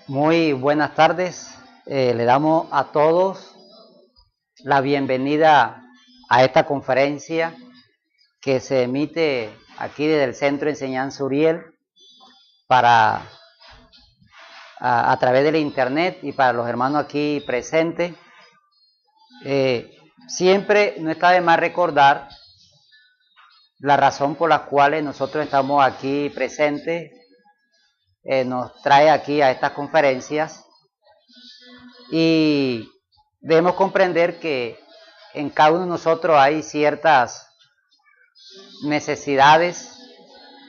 Muy buenas tardes. Le damos a todos la bienvenida a esta conferencia que se emite aquí desde el Centro de Enseñanza Uriel para a través de la internet y para los hermanos aquí presentes. Siempre no está de más recordar la razón por la cual nosotros estamos aquí presentes, nos trae aquí a estas conferencias. Y debemos comprender que en cada uno de nosotros hay ciertas necesidades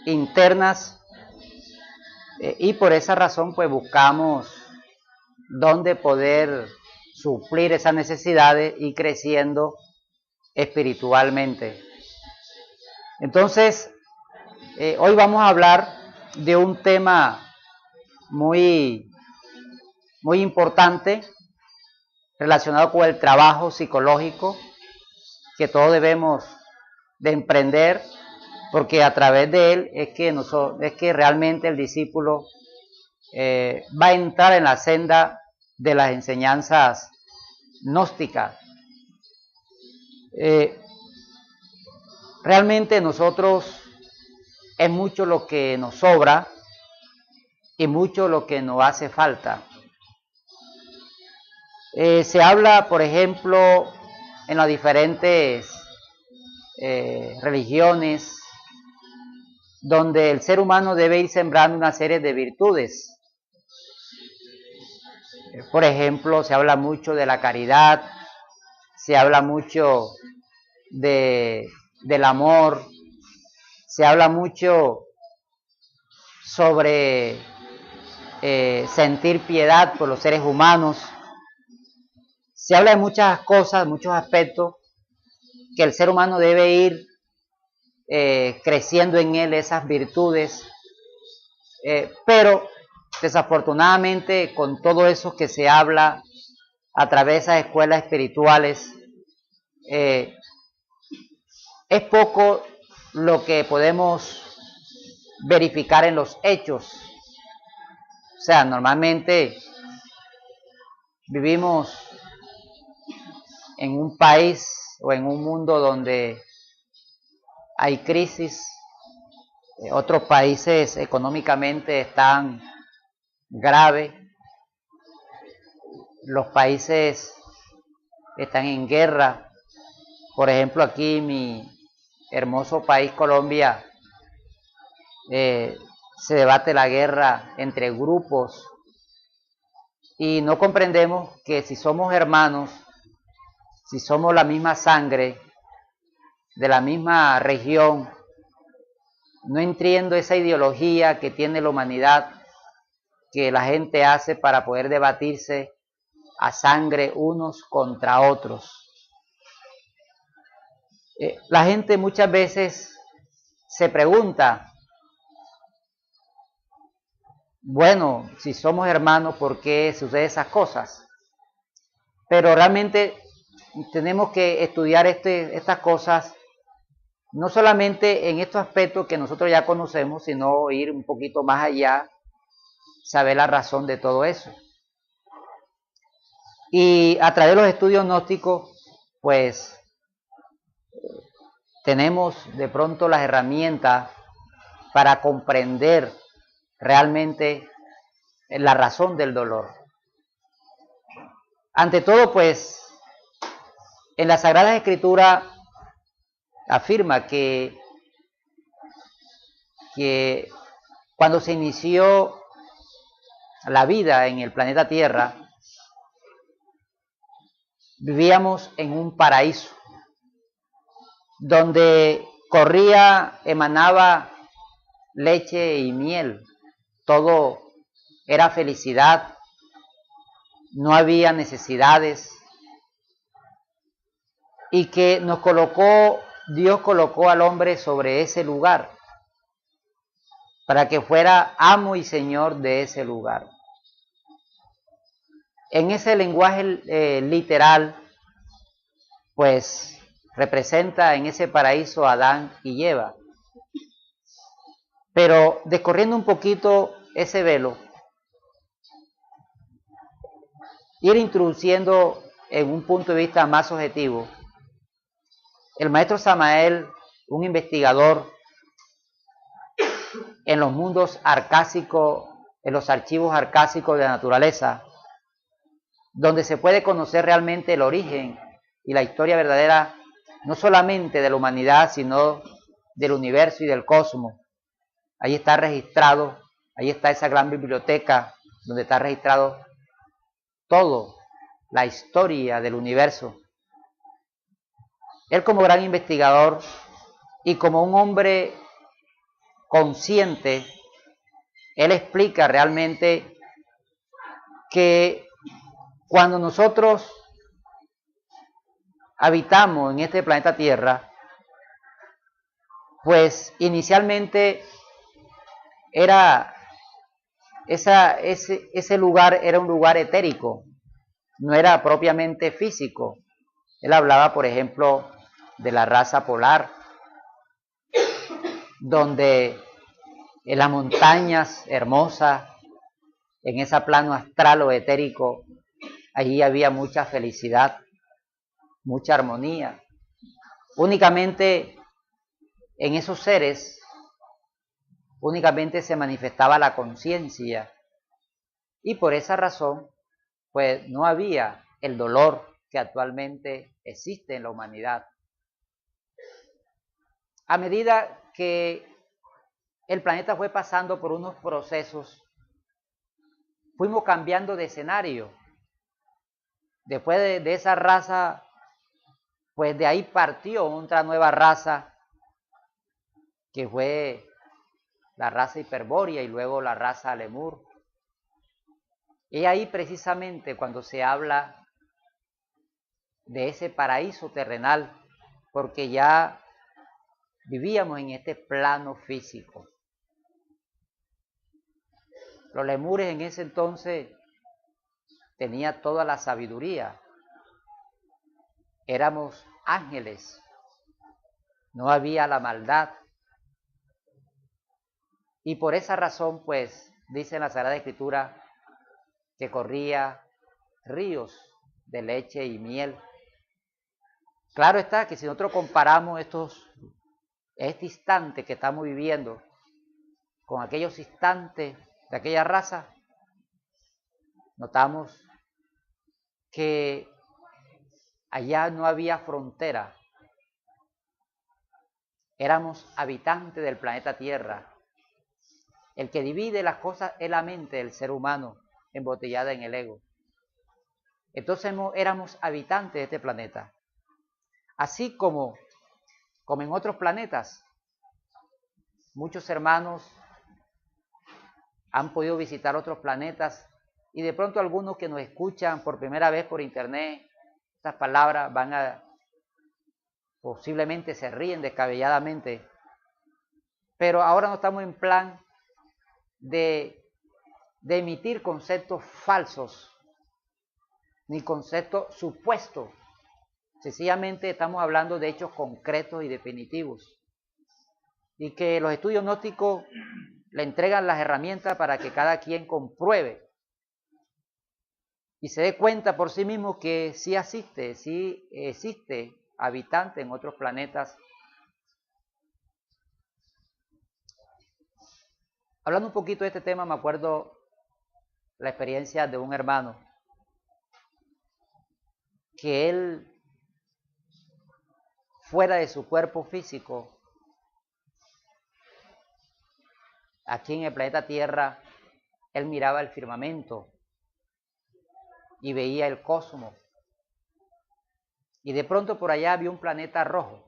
internas y por esa razón pues buscamos dónde poder suplir esas necesidades y creciendo espiritualmente. Entonces, hoy vamos a hablar de un tema muy importante relacionado con el trabajo psicológico que todos debemos de emprender, porque a través de él es que realmente el discípulo va a entrar en la senda de las enseñanzas gnósticas. Realmente nosotros es mucho lo que nos sobra y mucho lo que nos hace falta. Se habla, por ejemplo, en las diferentes religiones, donde el ser humano debe ir sembrando una serie de virtudes. Por ejemplo, se habla mucho de la caridad, se habla mucho del amor, se habla mucho sobre sentir piedad por los seres humanos. Se habla de muchas cosas, muchos aspectos que el ser humano debe ir creciendo en él esas virtudes, pero desafortunadamente con todo eso que se habla a través de esas escuelas espirituales, es poco lo que podemos verificar en los hechos. O sea, normalmente vivimos en un país o en un mundo donde hay crisis, otros países económicamente están graves, los países están en guerra. Por ejemplo, aquí mi hermoso país Colombia, se debate la guerra entre grupos y no comprendemos que si somos hermanos, si somos la misma sangre, de la misma región, no entiendo esa ideología que tiene la humanidad, que la gente hace para poder debatirse a sangre unos contra otros. La gente muchas veces se pregunta, bueno, si somos hermanos, ¿por qué suceden esas cosas? Pero realmente tenemos que estudiar estas cosas, no solamente en estos aspectos que nosotros ya conocemos, sino ir un poquito más allá, saber la razón de todo eso. Y a través de los estudios gnósticos, pues, tenemos de pronto las herramientas para comprender realmente la razón del dolor. Ante todo, pues, en la Sagrada Escritura afirma que cuando se inició la vida en el planeta Tierra, vivíamos en un paraíso donde corría, emanaba leche y miel, todo era felicidad, no había necesidades, y que Dios colocó al hombre sobre ese lugar para que fuera amo y señor de ese lugar. En ese lenguaje literal, pues representa en ese paraíso a Adán y Eva. Pero descorriendo un poquito ese velo, ir introduciendo en un punto de vista más objetivo, el maestro Samael, un investigador en los mundos arcásicos, en los archivos arcásicos de la naturaleza, donde se puede conocer realmente el origen y la historia verdadera, no solamente de la humanidad, sino del universo y del cosmos. Ahí está registrado, ahí está esa gran biblioteca, donde está registrado todo, la historia del universo. Él como gran investigador y como un hombre consciente, él explica realmente que cuando nosotros habitamos en este planeta Tierra, pues inicialmente era ese lugar era un lugar etérico, no era propiamente físico. Él hablaba, por ejemplo, de la raza polar, donde en las montañas hermosas, en ese plano astral o etérico, allí había mucha felicidad, mucha armonía. Únicamente en esos seres, únicamente se manifestaba la conciencia, y por esa razón, pues no había el dolor que actualmente existe en la humanidad. A medida que el planeta fue pasando por unos procesos, fuimos cambiando de escenario. Después de esa raza, pues de ahí partió otra nueva raza, que fue la raza hiperbórea y luego la raza lemur. Y ahí precisamente cuando se habla de ese paraíso terrenal, porque ya vivíamos en este plano físico. Los lemures en ese entonces tenían toda la sabiduría. Éramos ángeles. No había la maldad. Y por esa razón, pues, dice en la Sagrada Escritura que corría ríos de leche y miel. Claro está que si nosotros comparamos este instante que estamos viviendo con aquellos instantes de aquella raza, notamos que allá no había frontera. Éramos habitantes del planeta Tierra. El que divide las cosas es la mente del ser humano, embotellada en el ego. Entonces éramos habitantes de este planeta. Así como en otros planetas, muchos hermanos han podido visitar otros planetas, y de pronto algunos que nos escuchan por primera vez por internet, estas palabras posiblemente se ríen descabelladamente, pero ahora no estamos en plan de emitir conceptos falsos, ni conceptos supuestos. Sencillamente estamos hablando de hechos concretos y definitivos, y que los estudios gnósticos le entregan las herramientas para que cada quien compruebe y se dé cuenta por sí mismo que sí existe habitante en otros planetas. Hablando un poquito de este tema, me acuerdo la experiencia de un hermano que él, fuera de su cuerpo físico, aquí en el planeta Tierra, él miraba el firmamento y veía el cosmos. Y de pronto por allá vio un planeta rojo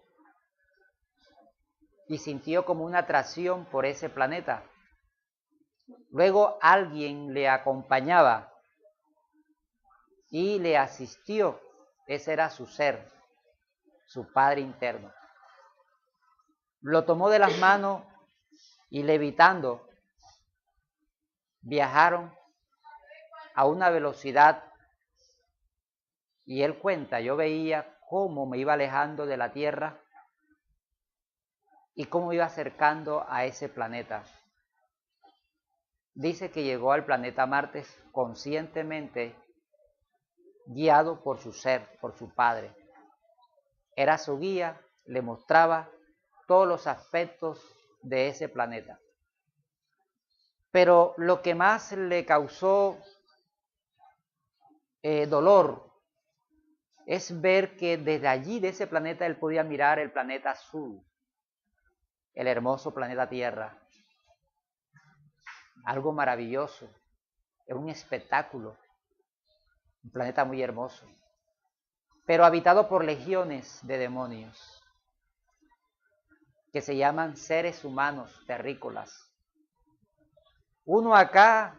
y sintió como una atracción por ese planeta. Luego alguien le acompañaba y le asistió. Ese era su ser, su padre interno. Lo tomó de las manos y levitando, viajaron a una velocidad, y él cuenta, yo veía cómo me iba alejando de la Tierra y cómo iba acercando a ese planeta. Dice que llegó al planeta Marte conscientemente guiado por su ser, por su padre. Era su guía, le mostraba todos los aspectos de ese planeta. Pero lo que más le causó dolor es ver que desde allí, de ese planeta, él podía mirar el planeta azul, el hermoso planeta Tierra. Algo maravilloso, es un espectáculo, un planeta muy hermoso, pero habitado por legiones de demonios, que se llaman seres humanos terrícolas. Uno acá,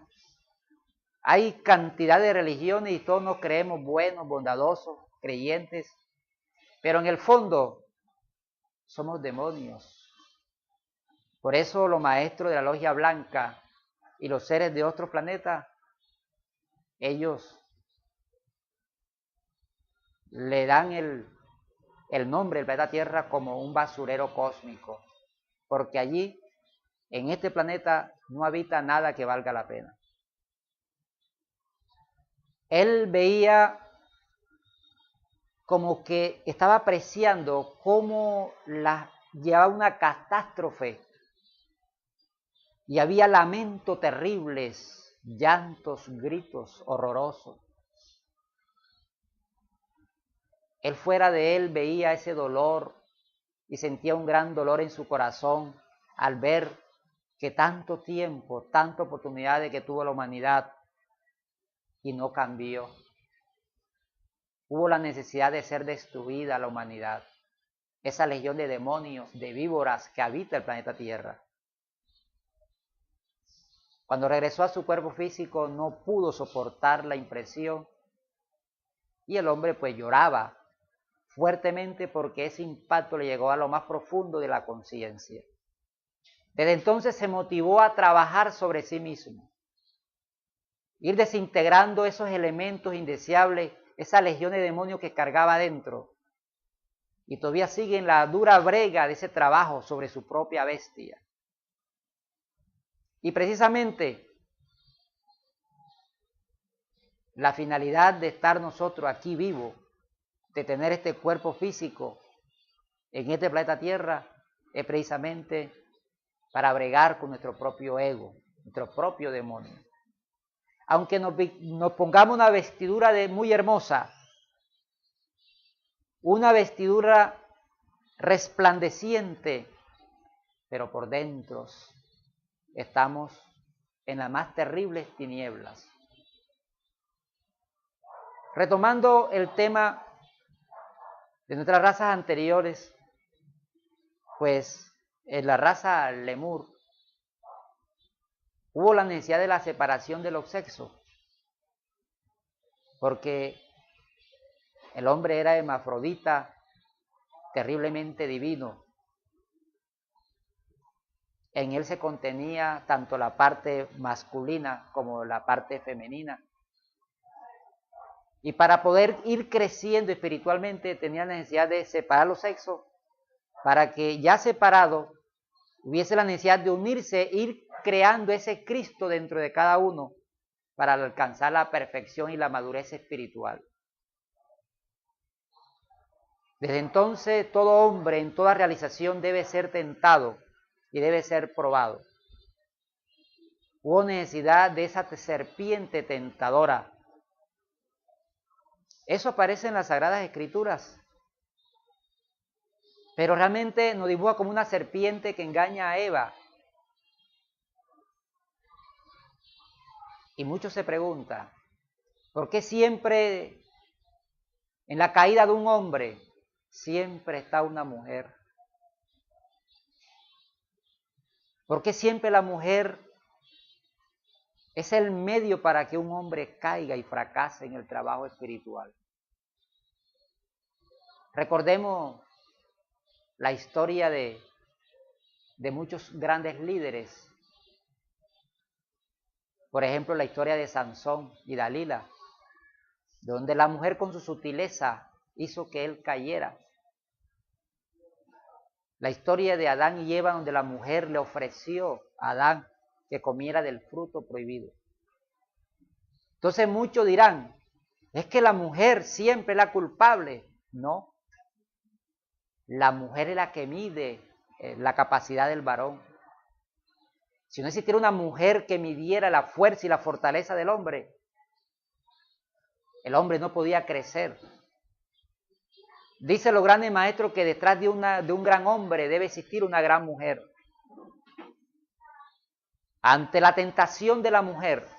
hay cantidad de religiones y todos nos creemos buenos, bondadosos, creyentes, pero en el fondo somos demonios. Por eso los maestros de la logia blanca y los seres de otros planetas, ellos le dan el nombre del planeta Tierra como un basurero cósmico, porque allí, en este planeta, no habita nada que valga la pena. Él veía como que estaba apreciando cómo llevaba una catástrofe y había lamentos terribles, llantos, gritos horrorosos. Él fuera de él veía ese dolor y sentía un gran dolor en su corazón al ver que tanto tiempo, tanta oportunidad de que tuvo la humanidad y no cambió. Hubo la necesidad de ser destruida la humanidad, esa legión de demonios, de víboras que habita el planeta Tierra. Cuando regresó a su cuerpo físico no pudo soportar la impresión y el hombre pues lloraba fuertemente porque ese impacto le llegó a lo más profundo de la conciencia. Desde entonces se motivó a trabajar sobre sí mismo, ir desintegrando esos elementos indeseables, esa legión de demonios que cargaba adentro, y todavía sigue en la dura brega de ese trabajo sobre su propia bestia. Y precisamente la finalidad de estar nosotros aquí vivos, de tener este cuerpo físico en este planeta Tierra, es precisamente para bregar con nuestro propio ego, nuestro propio demonio. Aunque nos pongamos una vestidura muy hermosa, una vestidura resplandeciente, pero por dentro estamos en las más terribles tinieblas. Retomando el tema de nuestras razas anteriores, pues en la raza Lemur hubo la necesidad de la separación de los sexos, porque el hombre era hermafrodita, terriblemente divino. En él se contenía tanto la parte masculina como la parte femenina. Y para poder ir creciendo espiritualmente tenía necesidad de separar los sexos, para que ya separado hubiese la necesidad de unirse, ir creando ese Cristo dentro de cada uno para alcanzar la perfección y la madurez espiritual. Desde entonces todo hombre en toda realización debe ser tentado y debe ser probado. Hubo necesidad de esa serpiente tentadora. Eso aparece en las Sagradas Escrituras. Pero realmente nos dibuja como una serpiente que engaña a Eva. Y muchos se preguntan, ¿por qué siempre en la caída de un hombre siempre está una mujer? ¿Por qué siempre la mujer es el medio para que un hombre caiga y fracase en el trabajo espiritual? Recordemos la historia de muchos grandes líderes. Por ejemplo, la historia de Sansón y Dalila, donde la mujer con su sutileza hizo que él cayera. La historia de Adán y Eva, donde la mujer le ofreció a Adán que comiera del fruto prohibido. Entonces muchos dirán, Es que la mujer siempre es la culpable. No. La mujer es la que mide la capacidad del varón. Si no existiera una mujer que midiera la fuerza y la fortaleza del hombre, el hombre no podía crecer. Dicen los grandes maestros que detrás de un gran hombre debe existir una gran mujer. Ante la tentación de la mujer,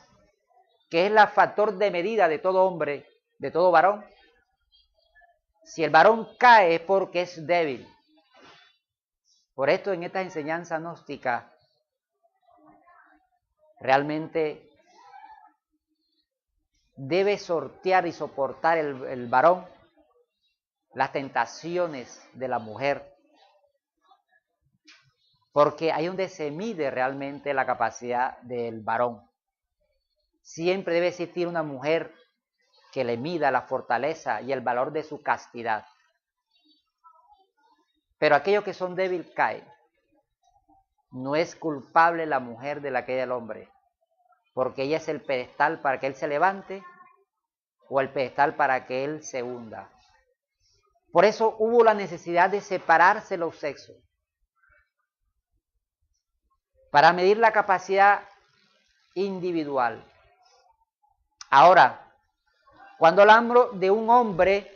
que es el factor de medida de todo hombre, de todo varón, si el varón cae es porque es débil. Por esto en esta enseñanza gnóstica realmente debe sortear y soportar el varón las tentaciones de la mujer, porque ahí donde se mide realmente la capacidad del varón. Siempre debe existir una mujer que le mida la fortaleza y el valor de su castidad. Pero aquellos que son débiles caen. No es culpable la mujer de la que es el hombre, porque ella es el pedestal para que él se levante o el pedestal para que él se hunda. Por eso hubo la necesidad de separarse los sexos, para medir la capacidad individual. Ahora, cuando hablamos de un hombre,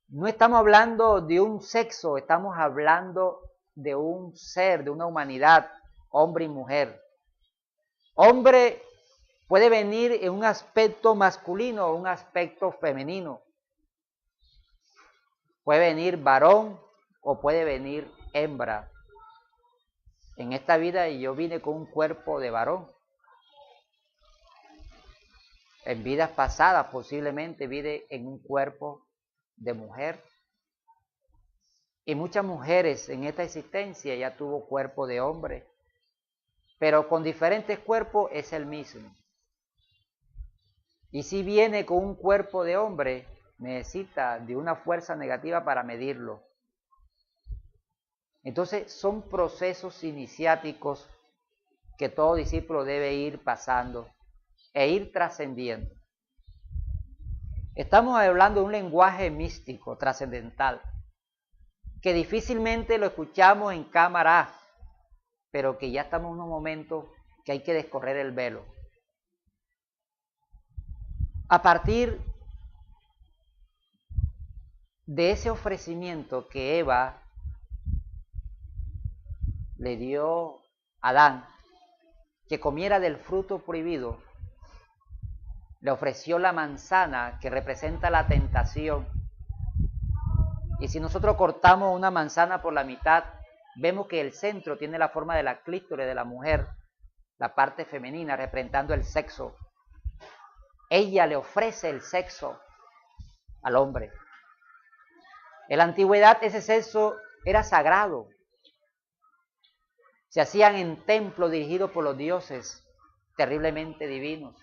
no estamos hablando de un sexo, estamos hablando de un ser, de una humanidad, hombre y mujer. Hombre puede venir en un aspecto masculino o un aspecto femenino. Puede venir varón o puede venir hembra. En esta vida yo vine con un cuerpo de varón. En vidas pasadas posiblemente vine en un cuerpo de mujer. Y muchas mujeres en esta existencia ya tuvo cuerpo de hombre. Pero con diferentes cuerpos es el mismo. Y si viene con un cuerpo de hombre, necesita de una fuerza negativa para medirlo. Entonces son procesos iniciáticos que todo discípulo debe ir pasando e ir trascendiendo. Estamos hablando de un lenguaje místico, trascendental, que difícilmente lo escuchamos en cámara, pero que ya estamos en un momento que hay que descorrer el velo. A partir de ese ofrecimiento que Eva le dio a Adán, que comiera del fruto prohibido, le ofreció la manzana que representa la tentación. Y si nosotros cortamos una manzana por la mitad, vemos que el centro tiene la forma de la clítoris de la mujer, la parte femenina representando el sexo. Ella le ofrece el sexo al hombre. En la antigüedad ese sexo era sagrado. Se hacían en templos dirigidos por los dioses terriblemente divinos.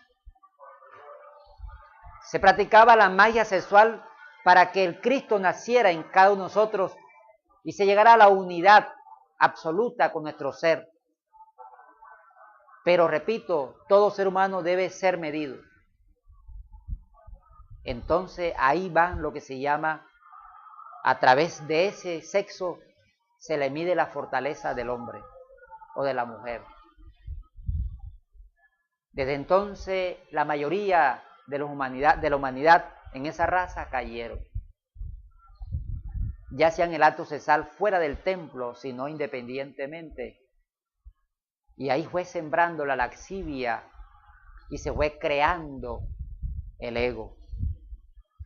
Se practicaba la magia sexual para que el Cristo naciera en cada uno de nosotros y se llegara a la unidad absoluta con nuestro ser. Pero repito, todo ser humano debe ser medido. Entonces ahí va lo que se llama, a través de ese sexo se le mide la fortaleza del hombre o de la mujer. Desde entonces la mayoría de la humanidad en esa raza cayeron. Ya hacían el acto sexual fuera del templo, sino independientemente. Y ahí fue sembrando la laxivia y se fue creando el ego.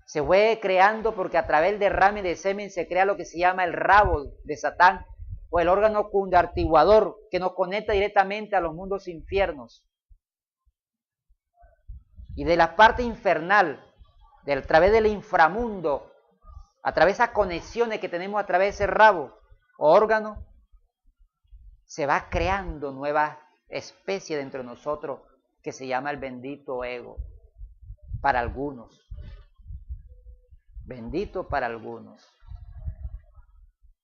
Se fue creando porque a través del derrame de semen se crea lo que se llama el rabo de Satán o el órgano cundartiguador que nos conecta directamente a los mundos infiernos. Y de la parte infernal, a través del inframundo, a través de esas conexiones que tenemos a través de ese rabo o órgano, se va creando nueva especie dentro de nosotros que se llama el bendito ego, para algunos. Bendito para algunos.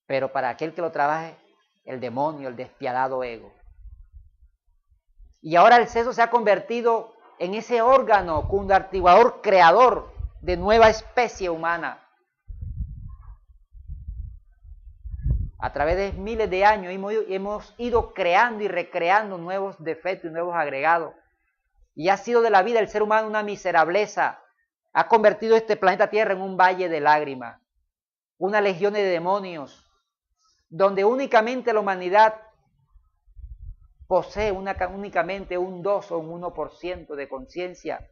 Pero para aquel que lo trabaje, el demonio, el despiadado ego. Y ahora el sexo se ha convertido en ese órgano cundartiguador creador de nueva especie humana. A través de miles de años hemos ido creando y recreando nuevos defectos y nuevos agregados. Y ha sido de la vida del ser humano una miserableza. Ha convertido este planeta Tierra en un valle de lágrimas, una legión de demonios, donde únicamente la humanidad posee únicamente un 2 o un 1% de conciencia.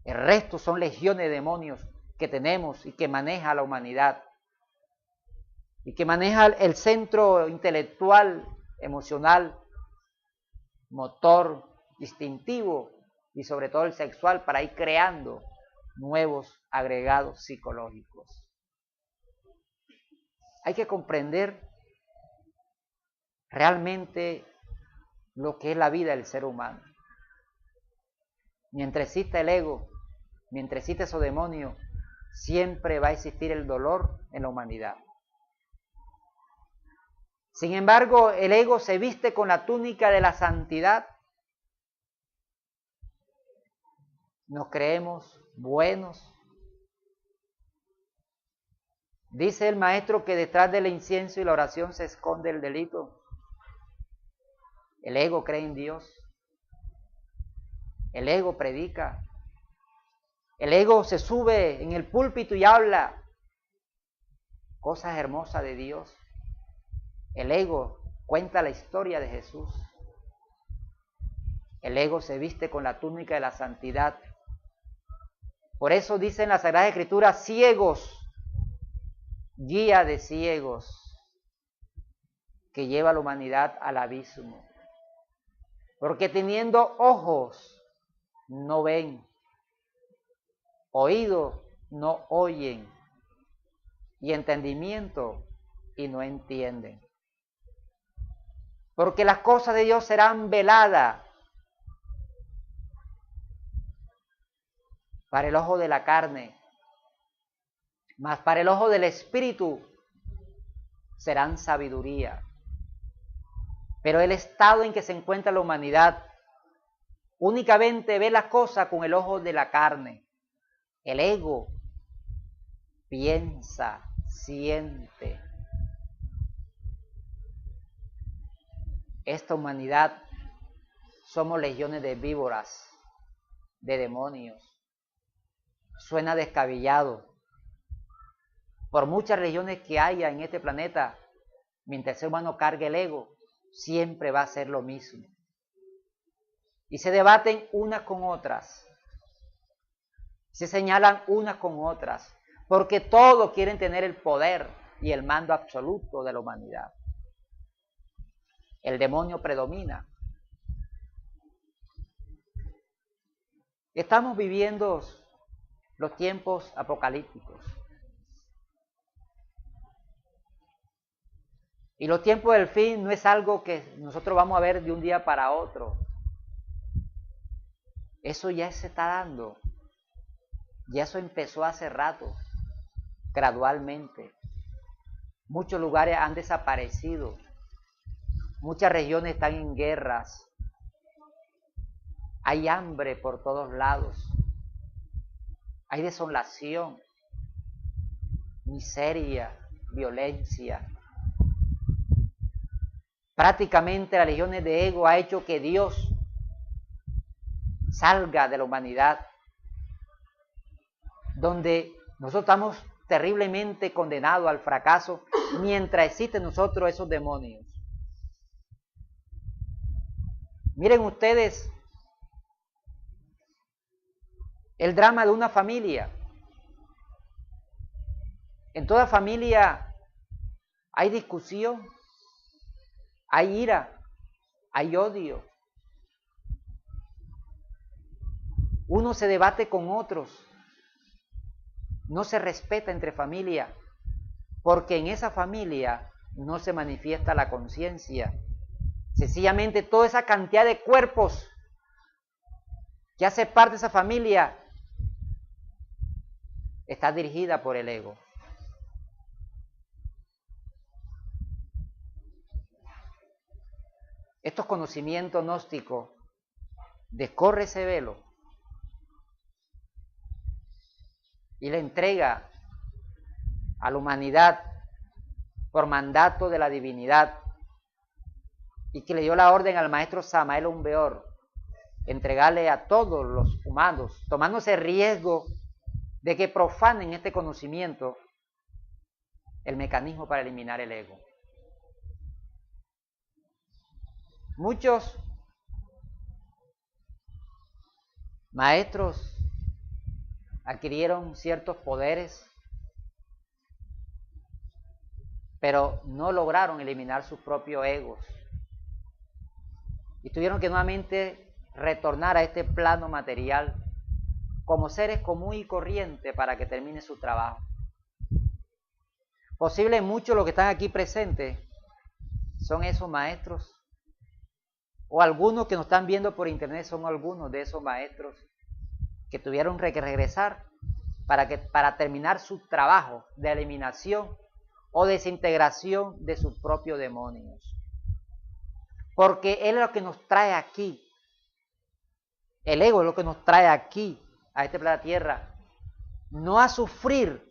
El resto son legiones de demonios que tenemos y que maneja la humanidad. Y que maneja el centro intelectual, emocional, motor, instintivo y sobre todo el sexual para ir creando nuevos agregados psicológicos. Hay que comprender realmente lo que es la vida del ser humano. Mientras exista el ego, mientras exista esos demonios, siempre va a existir el dolor en la humanidad. Sin embargo, el ego se viste con la túnica de la santidad. Nos creemos buenos. Dice el maestro que detrás del incienso y la oración se esconde el delito. El ego cree en Dios. El ego predica. El ego se sube en el púlpito y habla cosas hermosas de Dios. El ego cuenta la historia de Jesús. El ego se viste con la túnica de la santidad. Por eso dice en la Sagrada Escritura, ciegos, guía de ciegos, que lleva a la humanidad al abismo. Porque teniendo ojos, no ven, oídos, no oyen, y entendimiento, y no entienden. Porque las cosas de Dios serán veladas para el ojo de la carne, mas para el ojo del Espíritu serán sabiduría. Pero el estado en que se encuentra la humanidad únicamente ve las cosas con el ojo de la carne. El ego piensa, siente. Esta humanidad somos legiones de víboras, de demonios. Suena descabellado. Por muchas religiones que haya en este planeta, mientras el ser humano cargue el ego, siempre va a ser lo mismo. Y se debaten unas con otras. Se señalan unas con otras. Porque todos quieren tener el poder y el mando absoluto de la humanidad. El demonio predomina. Estamos viviendo los tiempos apocalípticos. Y los tiempos del fin no es algo que nosotros vamos a ver de un día para otro. Eso ya se está dando. Ya eso empezó hace rato, gradualmente. Muchos lugares han desaparecido. Muchas regiones están en guerras. Hay hambre por todos lados. Hay desolación, miseria, violencia. Prácticamente las legiones de ego ha hecho que Dios salga de la humanidad, donde nosotros estamos terriblemente condenados al fracaso mientras existen en nosotros esos demonios. Miren ustedes el drama de una familia. En toda familia hay discusión, hay ira, hay odio. Uno se debate con otros. No se respeta entre familia, porque en esa familia no se manifiesta la conciencia. Sencillamente toda esa cantidad de cuerpos que hace parte de esa familia está dirigida por el ego. Estos conocimientos gnósticos, descorre ese velo y le entrega a la humanidad por mandato de la divinidad, y que le dio la orden al maestro Samael Aun Weor, entregarle a todos los humanos, tomándose el riesgo de que profanen este conocimiento, el mecanismo para eliminar el ego. Muchos maestros adquirieron ciertos poderes, pero no lograron eliminar sus propios egos. Y tuvieron que nuevamente retornar a este plano material como seres común y corriente para que termine su trabajo. Posible muchos de los que están aquí presentes son esos maestros, o algunos que nos están viendo por internet son algunos de esos maestros que tuvieron que regresar para terminar su trabajo de eliminación o desintegración de sus propios demonios. Porque Él es lo que nos trae aquí. El ego es lo que nos trae aquí, a este planeta Tierra, no a sufrir,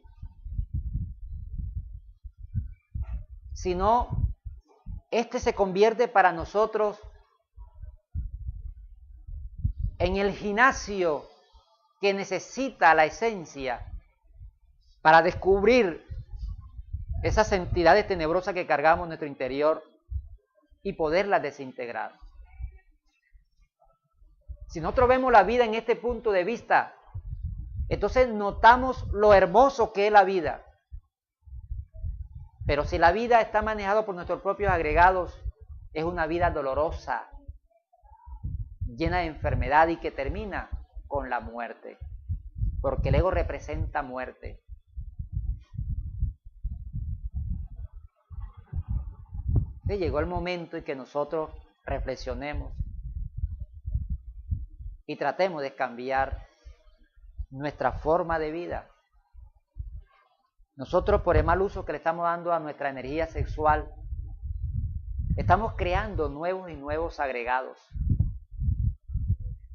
sino este se convierte para nosotros en el gimnasio que necesita la esencia para descubrir esas entidades tenebrosas que cargamos en nuestro interior y poderlas desintegrar. Si nosotros vemos la vida en este punto de vista, entonces notamos lo hermoso que es la vida. Pero si la vida está manejada por nuestros propios agregados, es una vida dolorosa, llena de enfermedad y que termina con la muerte. Porque el ego representa muerte. Entonces llegó el momento en que nosotros reflexionemos y tratemos de cambiar nuestra forma de vida. Nosotros, por el mal uso que le estamos dando a nuestra energía sexual, estamos creando nuevos y nuevos agregados.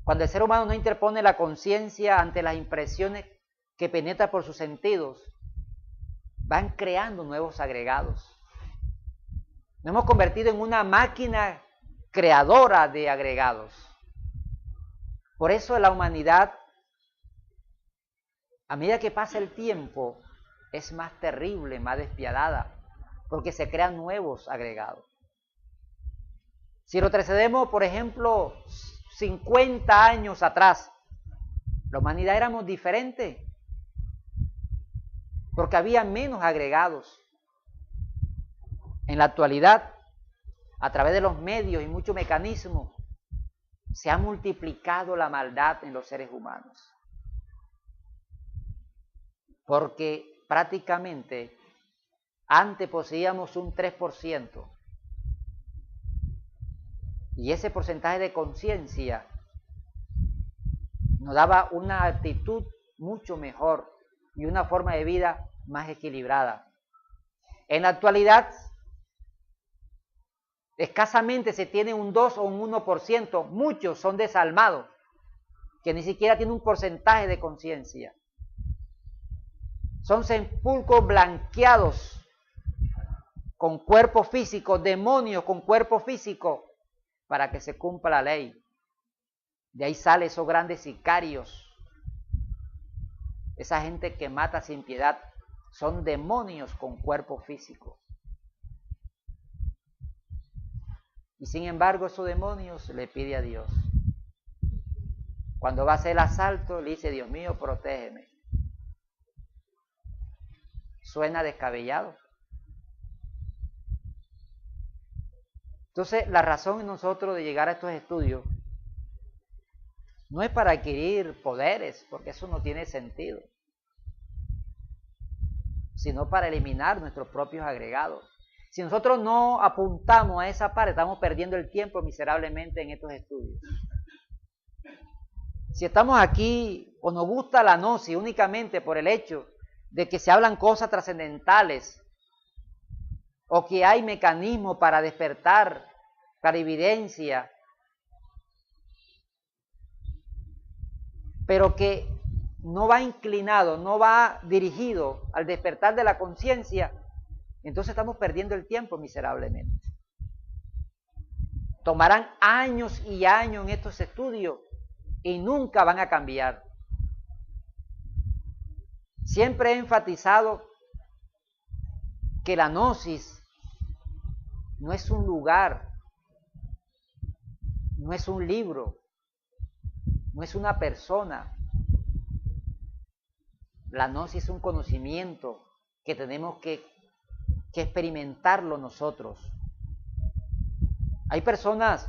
Cuando el ser humano no interpone la conciencia ante las impresiones que penetran por sus sentidos, van creando nuevos agregados. Nos hemos convertido en una máquina creadora de agregados. Por eso la humanidad, a medida que pasa el tiempo, es más terrible, más despiadada, porque se crean nuevos agregados. Si retrocedemos, por ejemplo, 50 años atrás, la humanidad éramos diferentes, porque había menos agregados. En la actualidad, a través de los medios y muchos mecanismos, se ha multiplicado la maldad en los seres humanos. Porque prácticamente antes poseíamos un 3%. Y ese porcentaje de conciencia nos daba una actitud mucho mejor y una forma de vida más equilibrada. En la actualidad, escasamente se tiene un 2 o un 1%, muchos son desalmados, que ni siquiera tienen un porcentaje de conciencia. Son sepulcros blanqueados con cuerpo físico, demonios con cuerpo físico, para que se cumpla la ley. De ahí salen esos grandes sicarios, esa gente que mata sin piedad, son demonios con cuerpo físico. Y sin embargo, esos demonios le pide a Dios. Cuando va a hacer el asalto, le dice: Dios mío, protégeme. Suena descabellado. Entonces, la razón en nosotros de llegar a estos estudios no es para adquirir poderes, porque eso no tiene sentido, sino para eliminar nuestros propios agregados. Si nosotros no apuntamos a esa parte, estamos perdiendo el tiempo miserablemente en estos estudios. Si estamos aquí o nos gusta la gnosis únicamente por el hecho de que se hablan cosas trascendentales o que hay mecanismos para despertar, clarividencia, pero que no va inclinado, no va dirigido al despertar de la conciencia, entonces estamos perdiendo el tiempo miserablemente. Tomarán años y años en estos estudios y nunca van a cambiar. Siempre he enfatizado que la gnosis no es un lugar, no es un libro, no es una persona. La gnosis es un conocimiento que tenemos que experimentarlo nosotros. Hay personas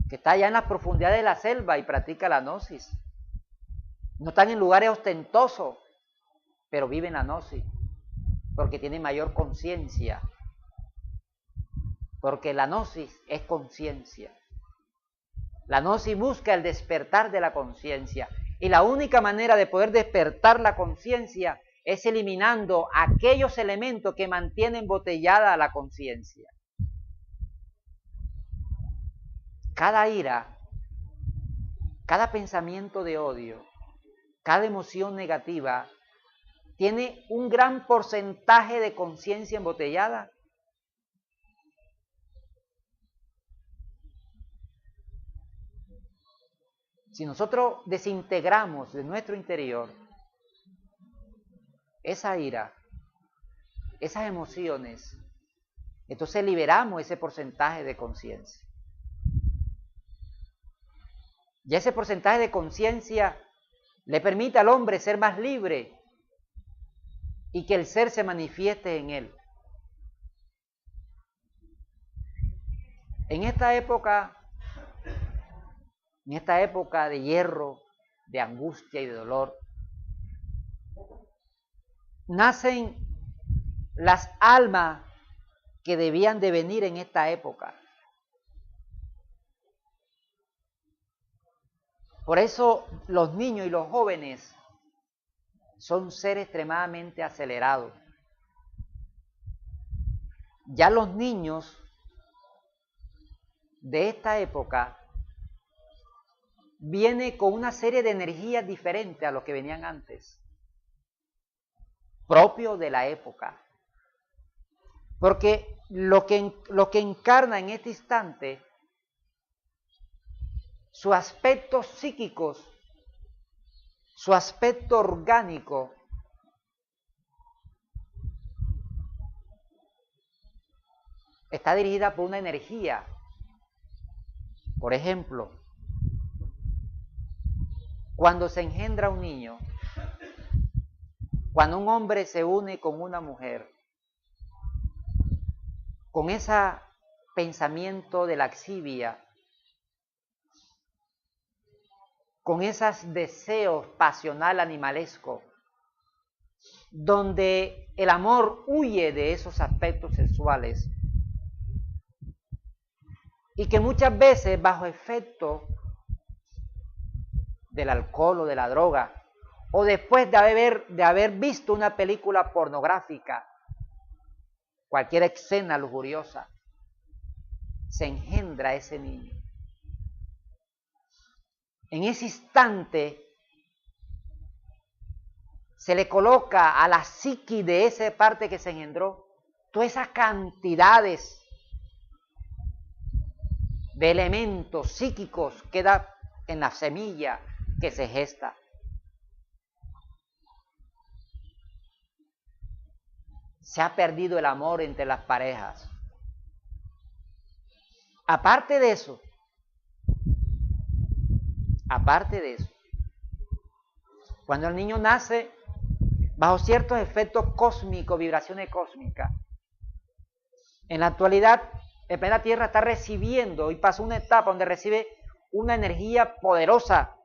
que están allá en las profundidades de la selva y practican la gnosis. No están en lugares ostentosos, pero viven la gnosis porque tienen mayor conciencia. Porque la gnosis es conciencia. La gnosis busca el despertar de la conciencia. Y la única manera de poder despertar la conciencia es eliminando aquellos elementos que mantienen embotellada la conciencia. Cada ira, cada pensamiento de odio, cada emoción negativa tiene un gran porcentaje de conciencia embotellada. Si nosotros desintegramos de nuestro interior esa ira, esas emociones, entonces liberamos ese porcentaje de conciencia. Y ese porcentaje de conciencia le permite al hombre ser más libre y que el ser se manifieste en él. En esta época de hierro, de angustia y de dolor, nacen las almas que debían de venir en esta época. Por eso los niños y los jóvenes son seres extremadamente acelerados. Ya los niños de esta época vienen con una serie de energías diferentes a lo que venían antes, propio de la época. Porque lo que encarna en este instante, sus aspectos psíquicos, su aspecto orgánico, está dirigida por una energía. Por ejemplo, cuando se engendra un niño, cuando un hombre se une con una mujer, con ese pensamiento de laxivia, con esos deseos pasional animalesco, donde el amor huye de esos aspectos sexuales y que muchas veces bajo efecto del alcohol o de la droga o después de haber visto una película pornográfica, cualquier escena lujuriosa, se engendra ese niño. En ese instante se le coloca a la psiqui de esa parte que se engendró todas esas cantidades de elementos psíquicos que da en la semilla que se gesta. Se ha perdido el amor entre las parejas. Aparte de eso, cuando el niño nace bajo ciertos efectos cósmicos, vibraciones cósmicas, en la actualidad el planeta Tierra está recibiendo y pasa una etapa donde recibe una energía poderosa.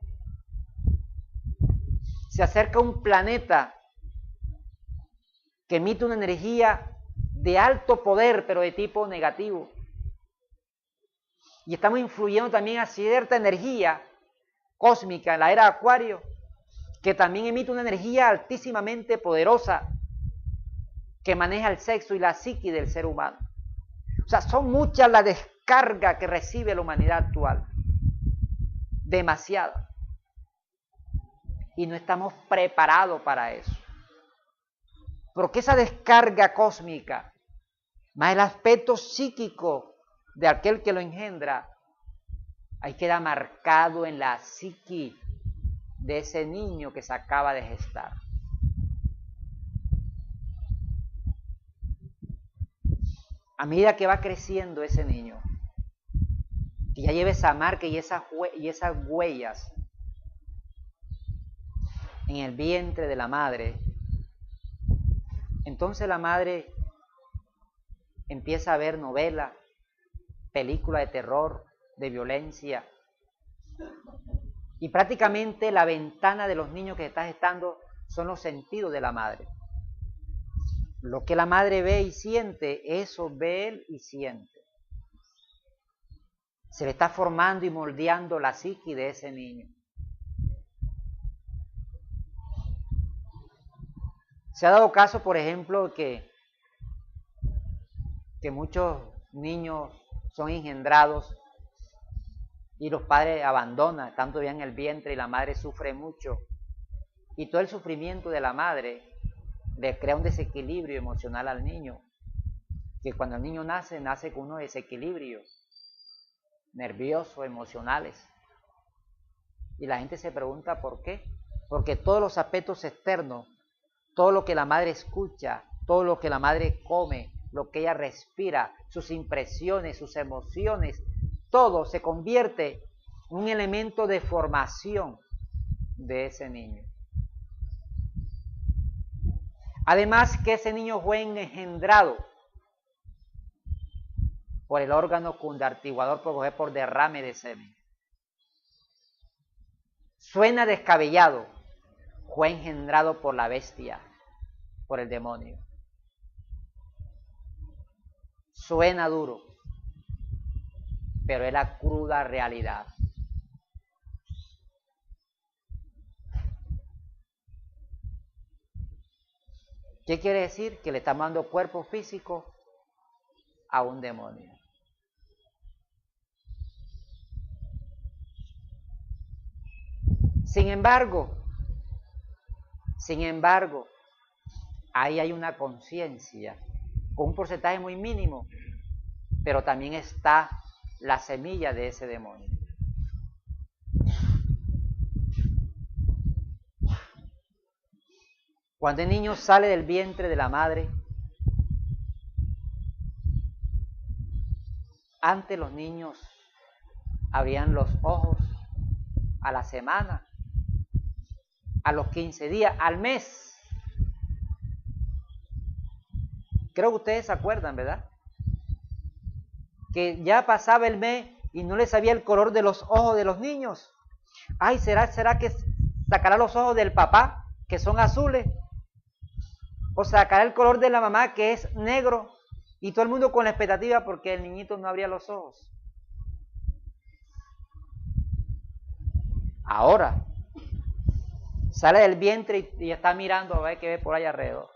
Se acerca un planeta que emite una energía de alto poder, pero de tipo negativo. Y estamos influyendo también a cierta energía cósmica en la era de Acuario, que también emite una energía altísimamente poderosa que maneja el sexo y la psique del ser humano. O sea, son muchas las descargas que recibe la humanidad actual. Demasiada. y no estamos preparados para eso. Porque esa descarga cósmica, más el aspecto psíquico de aquel que lo engendra, ahí queda marcado en la psiqui de ese niño que se acaba de gestar. A medida que va creciendo ese niño, que ya lleva esa marca y esas huellas en el vientre de la madre, entonces la madre empieza a ver novelas, películas de terror, de violencia, y prácticamente la ventana de los niños que está gestando son los sentidos de la madre. Lo que la madre ve y siente, eso ve él y siente. Se le está formando y moldeando la psique de ese niño. Se ha dado caso, por ejemplo, que muchos niños son engendrados y los padres abandonan, están todavía en el vientre y la madre sufre mucho. Y todo el sufrimiento de la madre le crea un desequilibrio emocional al niño, que cuando el niño nace con unos desequilibrios nerviosos, emocionales. Y la gente se pregunta por qué. Porque todos los aspectos externos, todo lo que la madre escucha, todo lo que la madre come, lo que ella respira, sus impresiones, sus emociones, todo se convierte en un elemento de formación de ese niño. Además que ese niño fue engendrado por el órgano cundartiguador por derrame de semen. Suena descabellado, fue engendrado por la bestia, por el demonio. Suena duro, pero es la cruda realidad. ¿Qué quiere decir? Que le estamos dando cuerpo físico a un demonio. Sin embargo, ahí hay una conciencia con un porcentaje muy mínimo, pero también está la semilla de ese demonio. Cuando el niño sale del vientre de la madre, antes los niños abrían los ojos a la semana, a los 15 días, al mes. Creo que ustedes se acuerdan, ¿verdad? Que ya pasaba el mes y no les sabía el color de los ojos de los niños. Ay, ¿será que sacará los ojos del papá, que son azules? O sacará el color de la mamá, que es negro. Y todo el mundo con la expectativa porque el niñito no abría los ojos. Ahora, sale del vientre y está mirando a ver qué ve por ahí alrededor.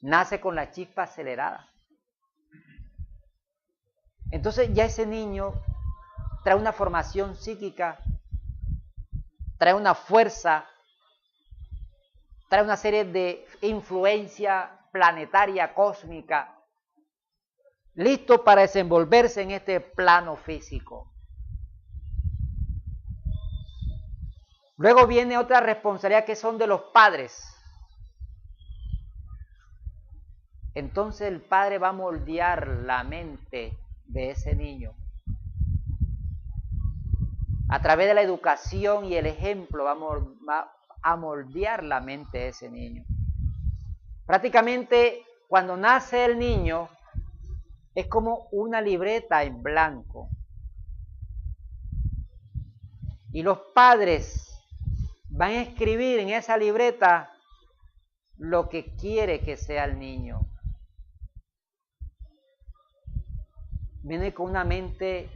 Nace con la chispa acelerada. Entonces ya ese niño trae una formación psíquica, trae una fuerza, trae una serie de influencia planetaria, cósmica, listo para desenvolverse en este plano físico. Luego viene otra responsabilidad que son de los padres. Entonces el padre va a moldear la mente de ese niño. A través de la educación y el ejemplo va a moldear la mente de ese niño. Prácticamente cuando nace el niño es como una libreta en blanco. Y los padres van a escribir en esa libreta lo que quiere que sea el niño. Viene con una mente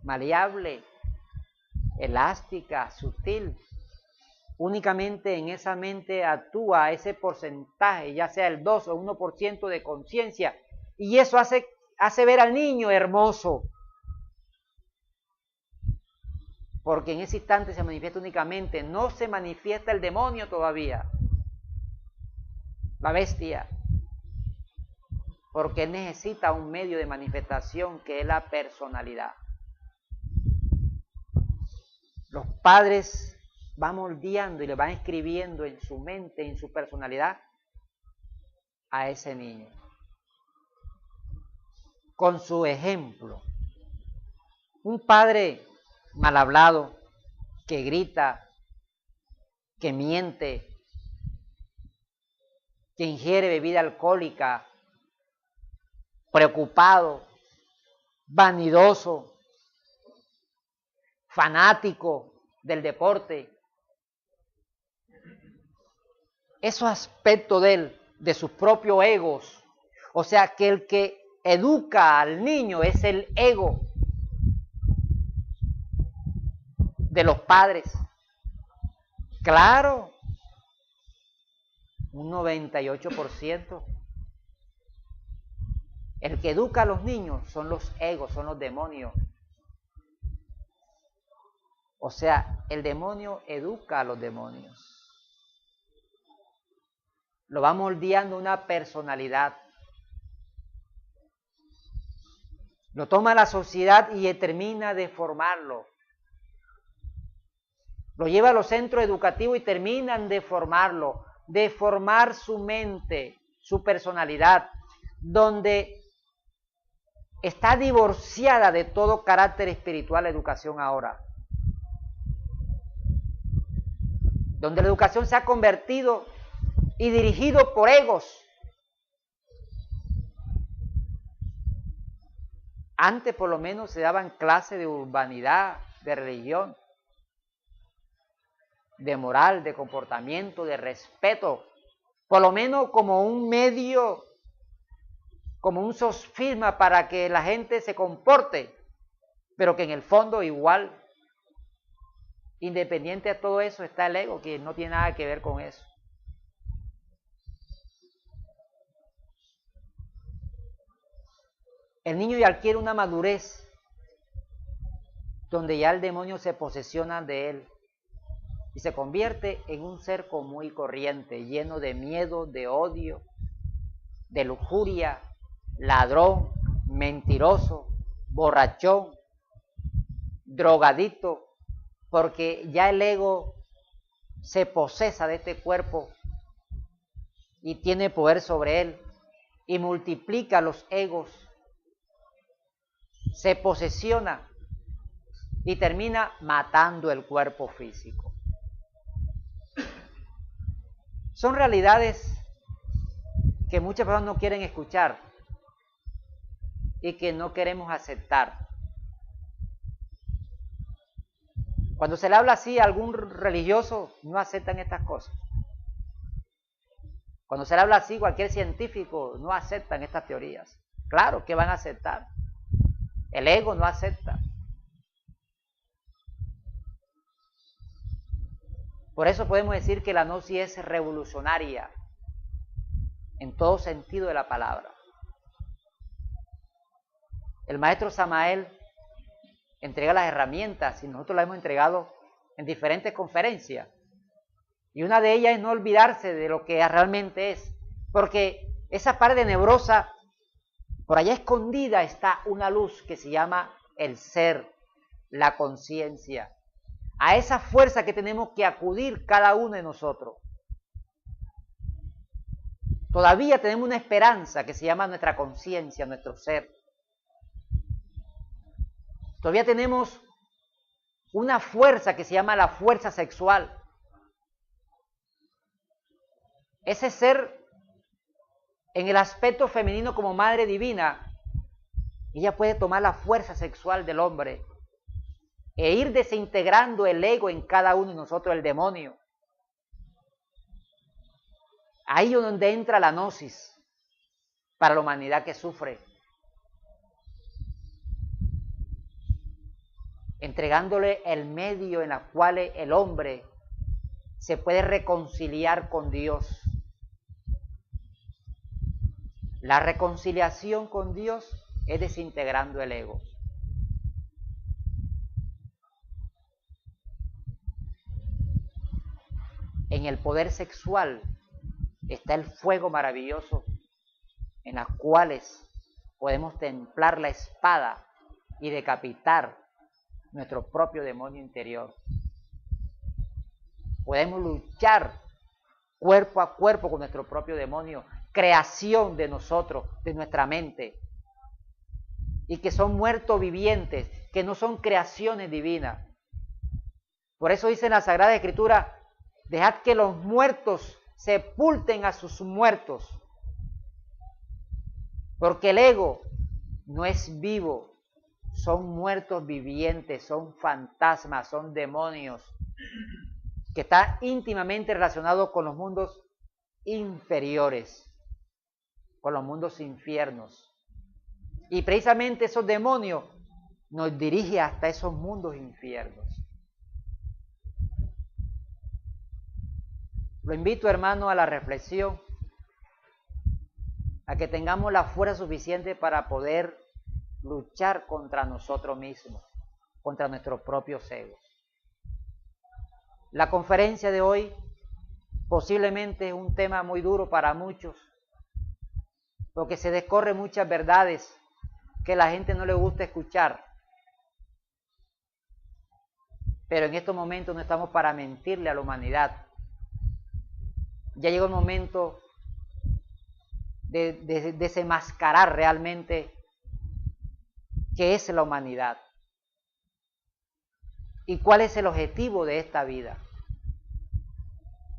maleable, elástica, sutil. Únicamente en esa mente actúa ese porcentaje, ya sea el 2 o 1% de conciencia. Y eso hace ver al niño hermoso. porque en ese instante se manifiesta únicamente, no se manifiesta el demonio todavía, la bestia, porque él necesita un medio de manifestación que es la personalidad. Los padres van moldeando y le van escribiendo en su mente, en su personalidad, a ese niño, con su ejemplo. Un padre mal hablado, que grita, que miente, que ingiere bebida alcohólica, preocupado, vanidoso, fanático del deporte. Esos aspectos de él, de sus propios egos, o sea que el que educa al niño es el ego de los padres. Claro, un 98%. El que educa a los niños son los egos, son los demonios. O sea, el demonio educa a los demonios. Lo va moldeando una personalidad. Lo toma la sociedad y termina de formarlo. Lo lleva a los centros educativos y terminan de formarlo, de formar su mente, su personalidad, donde está divorciada de todo carácter espiritual la educación ahora. Donde la educación se ha convertido y dirigido por egos. Antes por lo menos se daban clases de urbanidad, de religión, de moral, de comportamiento, de respeto, por lo menos como un medio, como un sofisma para que la gente se comporte, pero que en el fondo igual, independiente de todo eso, está el ego, que no tiene nada que ver con eso. El niño ya adquiere una madurez donde ya el demonio se posesiona de él y se convierte en un ser común y corriente, lleno de miedo, de odio, de lujuria, ladrón, mentiroso, borrachón, drogadicto, porque ya el ego se posesa de este cuerpo y tiene poder sobre él y multiplica los egos, se posesiona y termina matando el cuerpo físico. Son realidades que muchas personas no quieren escuchar y que no queremos aceptar. Cuando se le habla así a algún religioso, no aceptan estas cosas. Cuando se le habla así a cualquier científico, no aceptan estas teorías. Claro que van a aceptar. El ego no acepta. Por eso podemos decir que la gnosis es revolucionaria en todo sentido de la palabra. El maestro Samael entrega las herramientas y nosotros las hemos entregado en diferentes conferencias. Y una de ellas es no olvidarse de lo que realmente es. Porque esa parte tenebrosa, por allá escondida está una luz que se llama el ser, la conciencia. A esa fuerza que tenemos que acudir cada uno de nosotros. Todavía tenemos una esperanza que se llama nuestra conciencia, nuestro ser. Todavía tenemos una fuerza que se llama la fuerza sexual. Ese ser en el aspecto femenino como madre divina, ella puede tomar la fuerza sexual del hombre e ir desintegrando el ego en cada uno de nosotros, el demonio. Ahí es donde entra la gnosis para la humanidad que sufre. Entregándole el medio en el cual el hombre se puede reconciliar con Dios. La reconciliación con Dios es desintegrando el ego. En el poder sexual está el fuego maravilloso en las cuales podemos templar la espada y decapitar nuestro propio demonio interior. Podemos luchar cuerpo a cuerpo con nuestro propio demonio, creación de nosotros, de nuestra mente, y que son muertos vivientes, que no son creaciones divinas. Por eso dice en la Sagrada Escritura, dejad que los muertos sepulten a sus muertos, porque el ego no es vivo, son muertos vivientes, son fantasmas, son demonios, que están íntimamente relacionados con los mundos inferiores, con los mundos infiernos. Y precisamente esos demonios nos dirigen hasta esos mundos infiernos. Lo invito, hermano, a la reflexión, a que tengamos la fuerza suficiente para poder luchar contra nosotros mismos, contra nuestros propios egos. La conferencia de hoy posiblemente es un tema muy duro para muchos, porque se descorren muchas verdades que a la gente no le gusta escuchar. Pero en estos momentos no estamos para mentirle a la humanidad. Ya llegó el momento de desenmascarar realmente qué es la humanidad y cuál es el objetivo de esta vida.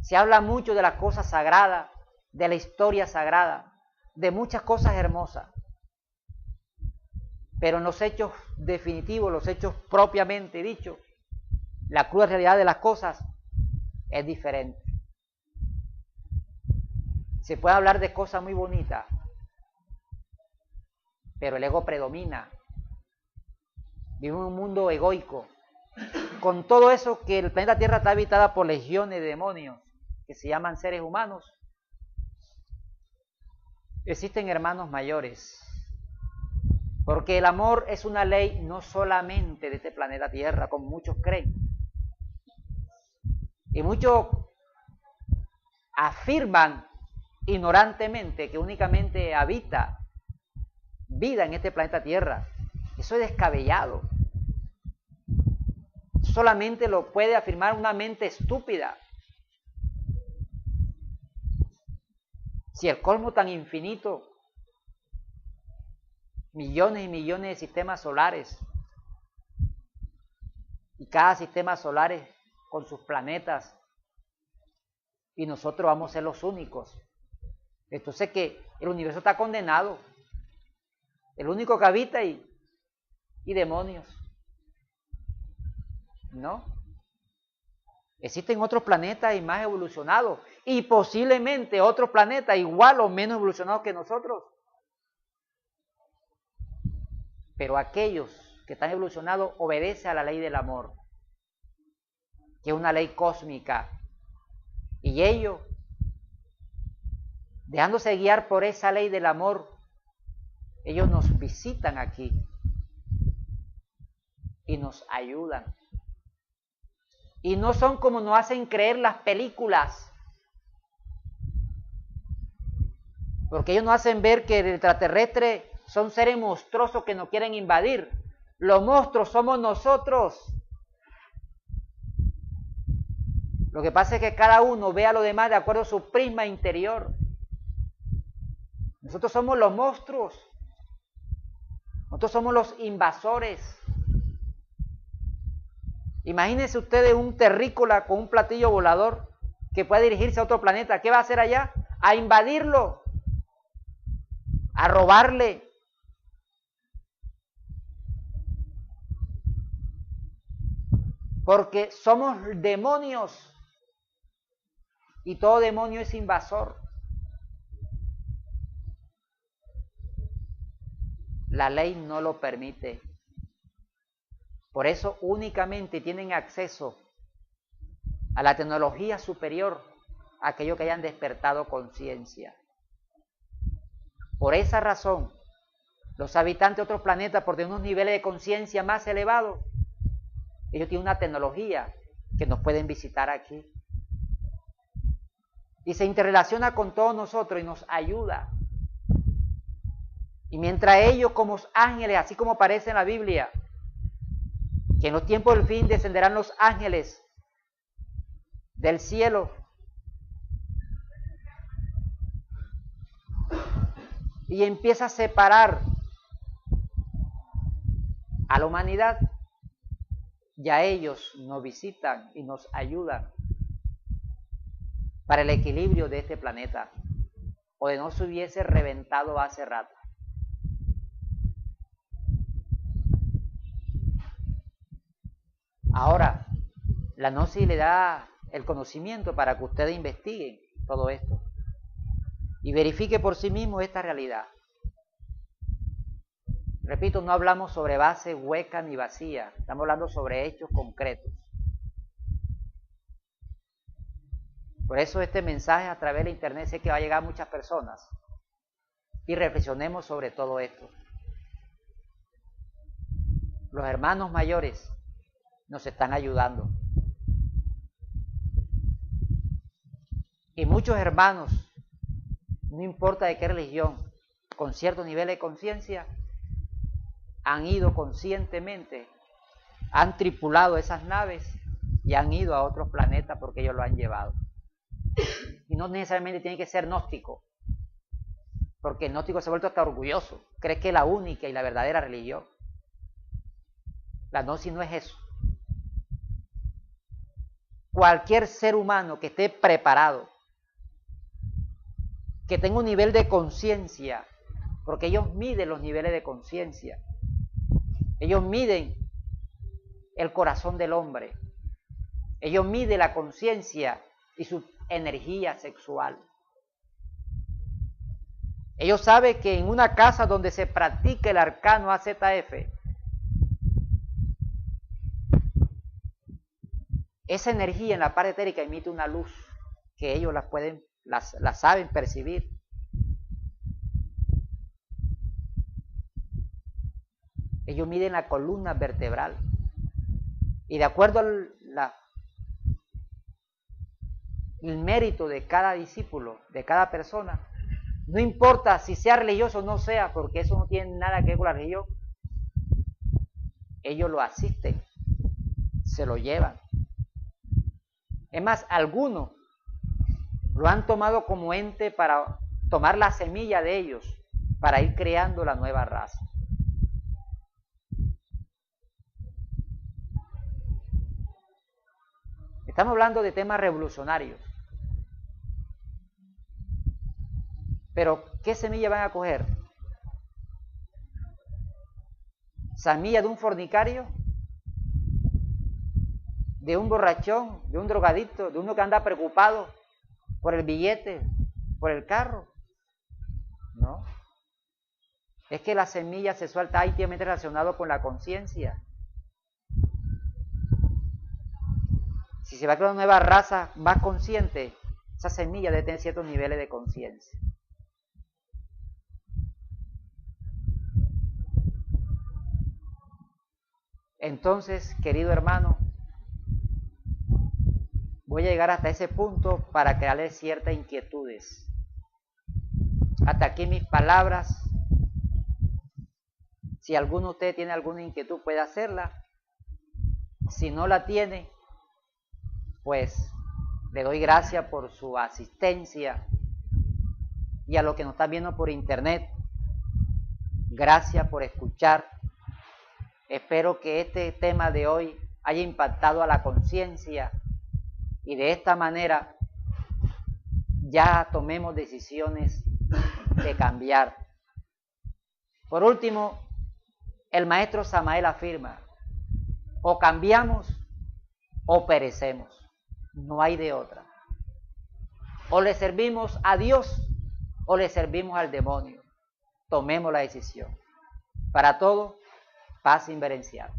Se habla mucho de las cosas sagradas, de la historia sagrada, de muchas cosas hermosas, pero en los hechos definitivos, los hechos propiamente dichos, la cruda realidad de las cosas es diferente. Se puede hablar de cosas muy bonitas, pero el ego predomina. Vivimos en un mundo egoico. Con todo eso que el planeta Tierra está habitada por legiones de demonios que se llaman seres humanos, existen hermanos mayores. Porque el amor es una ley no solamente de este planeta Tierra, como muchos creen. Y muchos afirman ignorantemente que únicamente habita vida en este planeta Tierra. Eso es descabellado. Solamente lo puede afirmar una mente estúpida. Si el cosmos tan infinito, millones y millones de sistemas solares, y cada sistema solar es con sus planetas, y nosotros vamos a ser los únicos. Entonces que el universo está condenado. El único que habita y demonios. ¿No? Existen otros planetas y más evolucionados, y posiblemente otros planetas igual o menos evolucionados que nosotros. Pero aquellos que están evolucionados obedecen a la ley del amor, que es una ley cósmica. Y ellos, dejándose guiar por esa ley del amor, ellos nos visitan aquí y nos ayudan. Y no son como nos hacen creer las películas, porque ellos nos hacen ver que el extraterrestre son seres monstruosos que nos quieren invadir. Los monstruos somos nosotros. Lo que pasa es que cada uno ve a los demás de acuerdo a su prisma interior. Nosotros somos los monstruos. Nosotros somos los invasores. Imagínense ustedes un terrícola con un platillo volador que pueda dirigirse a otro planeta. ¿Qué va a hacer allá? A invadirlo, a robarle. Porque somos demonios y todo demonio es invasor. La ley no lo permite. Por eso únicamente tienen acceso a la tecnología superior aquellos que hayan despertado conciencia. Por esa razón, los habitantes de otros planetas, por tener unos niveles de conciencia más elevados, ellos tienen una tecnología que nos pueden visitar aquí. y se interrelaciona con todos nosotros y nos ayuda. Y mientras ellos como ángeles, así como aparece en la Biblia, que en los tiempos del fin descenderán los ángeles del cielo y empieza a separar a la humanidad, ya ellos nos visitan y nos ayudan para el equilibrio de este planeta, o de no se hubiese reventado hace rato. Ahora, la gnosis le da el conocimiento para que ustedes investiguen todo esto y verifique por sí mismo esta realidad. Repito, no hablamos sobre base hueca ni vacía, estamos hablando sobre hechos concretos. Por eso este mensaje a través de internet sé que va a llegar a muchas personas y reflexionemos sobre todo esto. Los hermanos mayores nos están ayudando. Y muchos hermanos, no importa de qué religión, con cierto nivel de conciencia, han ido conscientemente, han tripulado esas naves y han ido a otros planetas porque ellos lo han llevado. Y no necesariamente tiene que ser gnóstico, porque el gnóstico se ha vuelto hasta orgulloso, cree que es la única y la verdadera religión. La gnosis no es eso. Cualquier ser humano que esté preparado, que tenga un nivel de conciencia, porque ellos miden los niveles de conciencia, ellos miden el corazón del hombre, ellos miden la conciencia y su energía sexual. Ellos saben que en una casa donde se practica el arcano AZF, esa energía en la parte etérica emite una luz que ellos la saben percibir. Ellos miden la columna vertebral y de acuerdo al el mérito de cada discípulo, de cada persona, no importa si sea religioso o no sea, porque eso no tiene nada que ver con la religión, ellos lo asisten, se lo llevan. Es más, algunos lo han tomado como ente para tomar la semilla de ellos, para ir creando la nueva raza. Estamos hablando de temas revolucionarios. Pero, ¿qué semilla van a coger? ¿Semilla de un fornicario? ¿De un borrachón? ¿De un drogadicto? ¿De uno que anda preocupado por el billete? ¿Por el carro? No. Es que la semilla se suelta íntimamente relacionado con la conciencia. Si se va a crear una nueva raza más consciente, esa semilla debe tener ciertos niveles de conciencia. Entonces, querido hermano, voy a llegar hasta ese punto para crearle ciertas inquietudes. Hasta aquí mis palabras. Si alguno de ustedes tiene alguna inquietud, puede hacerla. Si no la tiene, pues le doy gracias por su asistencia. Y a los que nos están viendo por internet, gracias por escuchar. Espero que este tema de hoy haya impactado a la conciencia y de esta manera ya tomemos decisiones de cambiar. Por último, el maestro Samael afirma, o cambiamos o perecemos, no hay de otra. O le servimos a Dios o le servimos al demonio. Tomemos la decisión. Para todo, paz inverencial.